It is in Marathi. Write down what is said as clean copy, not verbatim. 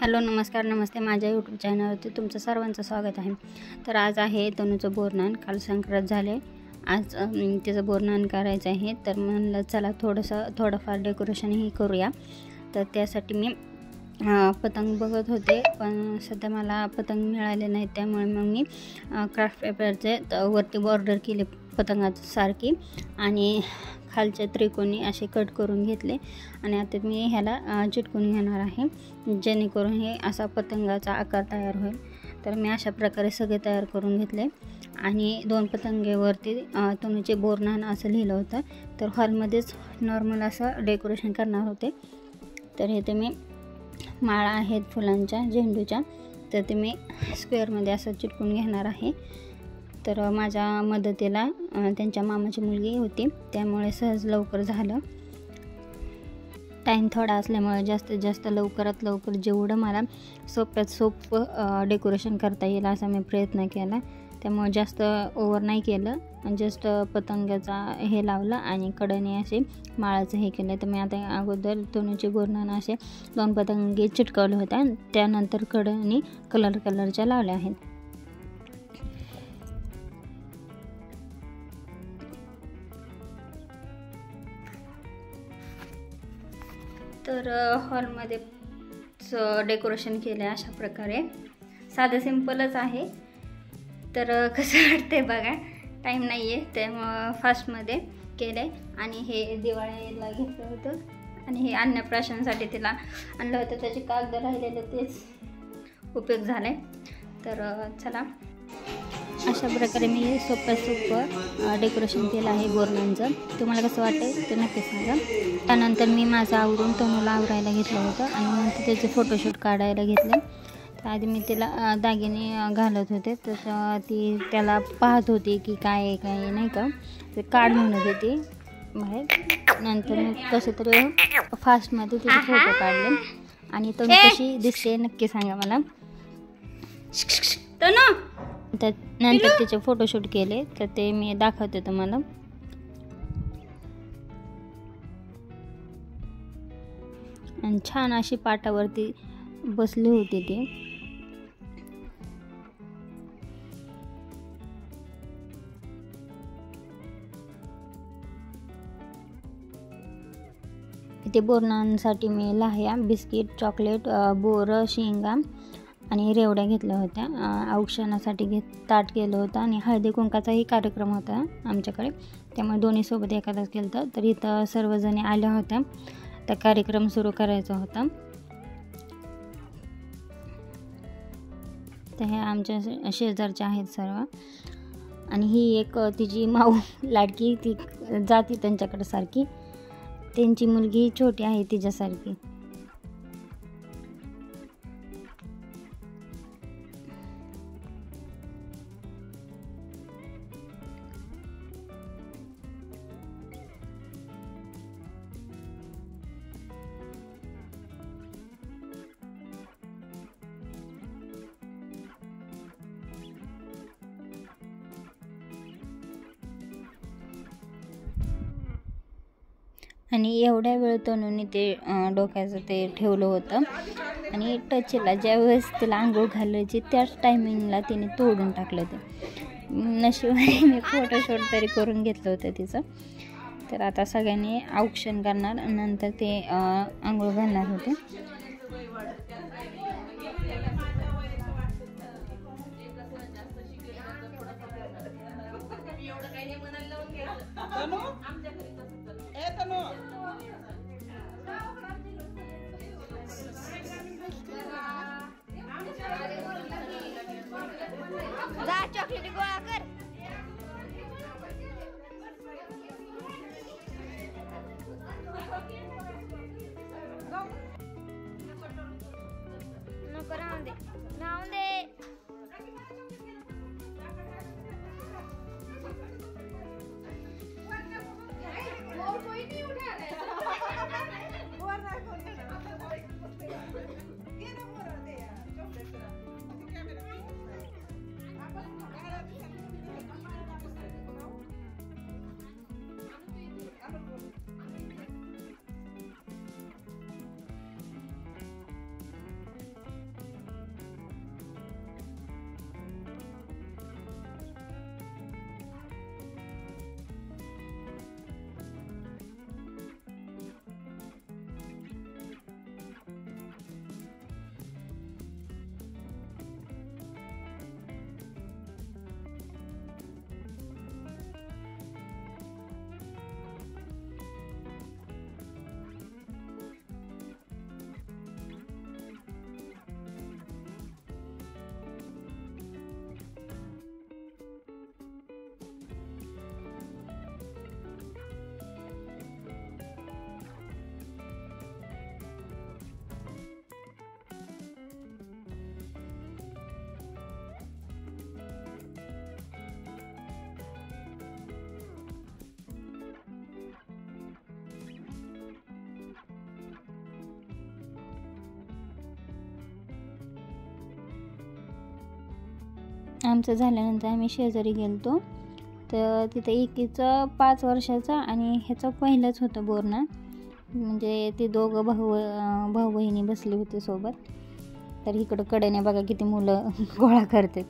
हॅलो नमस्कार नमस्ते माझ्या यूट्यूब चॅनलवरती तुमचं सर्वांचं स्वागत आहे। तर आज आहे तनूचं बोरनान। काल संक्रांत झाले, आज तिचं बोरनान करायचं आहे। तर म्हणलं चला थोडंफार डेकोरेशनही करूया। तर त्यासाठी मी पतंग बघत होते, पण सध्या मला पतंग मिळाले नाही, त्यामुळे मग मी क्राफ्ट पेपरचे वरती बॉर्डर केली पतंगासारखी आणि खालचे त्रिकोणी असे कट करून घेतले आणि आता मी ह्याला चिटकून घेणार आहे, जेणेकरून हे असा पतंगाचा आकार तयार होईल। तर मी अशा प्रकारे सगळे तयार करून घेतले आणि दोन पतंगेवरती तनूचे बोरनान असं लिहिलं होतं। तर हॉलमध्येच नॉर्मल असं डेकोरेशन करणार होते। तर हे ते मी माळा आहेत फुलांच्या झेंडूच्या, तर ते मी स्क्वेअरमध्ये असं चिटकून घेणार आहे। तर माझ्या मदतीला त्यांच्या मामाची मुलगी होती, त्यामुळे सहज लवकर झालं। टाईम थोडा असल्यामुळे जास्तीत जास्त लवकरात लवकर जेवढं मला सोप्यात सोपं डेकोरेशन करता येईल असा मी प्रयत्न केला। त्यामुळे जास्त ओव्हर नाही केलं, जस्ट पतंगाचा हे लावलं आणि कडेने असे माळाचं हे केलं। तर मी आता अगोदर तनूचे बोरनान असे दोन पतंगे चिटकवले होत्या, त्यानंतर कडेने कलरच्या लावल्या आहेत। तर हॉलमध्ये डेकोरेशन केलं आहे अशा प्रकारे, साधं सिंपलच आहे। तर कसं वाटते बघा, टाईम नाही आहे त्यामुळं फास्टमध्ये केलं आहे। आणि हे दिवाळीला घेतलं होतं आणि हे अन्नप्राशनसाठी तिला आणलं होतं, त्याचे कागद राहिलेले तेच उपयोग झाला आहे। तर चला अशा प्रकारे मी सोपं डेकोरेशन केलं आहे बोरनांचं। तुम्हाला कसं वाटतं ते नक्की सांगा। त्यानंतर मी माझं आवरून तनूला आवरायला घेतलं होतं आणि नंतर त्याचे फोटोशूट काढायला घेतले। तर आधी मी तिला दागिने घालत होते, तर ती त्याला पाहत होती की काय आहे काय नाही का, ते काढ म्हणत होती बाहेर। नंतर मी कसं तरी फास्टमध्ये तिचे फोटो काढले आणि तनू कशी दिसते नक्की सांगा मला। तनू नंतर तिचे फोटोशूट केले, तर ते मी दाखवते तुम्हाला। आणि छान अशी पाटावरती बसली होती ती। इथे बोरनांसाठी मी लाह्या, बिस्किट, चॉकलेट, बोरं, शेंगा आणि रेवड्या घेतल्या होत्या। औक्षणासाठी ताट केलं होतं आणि हळदी कुंकाचाही कार्यक्रम होता आमच्याकडे, त्यामुळे दोन्ही सोबत एखादाच केलं होतं। तर इथं सर्वजणी आल्या होत्या, त्या कार्यक्रम सुरू करायचा होता। तर हे आमच्या शेजारच्या आहेत सर्व, आणि ही एक तिची माऊ लाडकी, ती जाती त्यांच्याकडे सारखी, त्यांची मुलगी छोटी आहे तिच्यासारखी। आणि एवढ्या वेळ तनूने ते डोक्याचं ते ठेवलं होतं आणि टचला ज्यावेळेस तिला आंघोळ घालायची त्याच टायमिंगला तिने तोडून टाकलं ते। नशिबाने मी फोटोशूट तरी करून घेतलं होतं तिचं। तर आता सगळ्यांनी औक्षण करणार, नंतर ते आंघोळ घालणार होते। जा चॉकलेट गोळा कर। नको राहून दे, राहून दे। आमचं झाल्यानंतर आम्ही शेजारी गेलतो, तर तिथं एकीचं 5 वर्षाचं आणि ह्याचं पहिलंच होतं बोरनान. म्हणजे ते दोघं भाऊ बहिणी बसले होते सोबत. तर इकडं कडेने बघा किती मुलं गोळा करतात.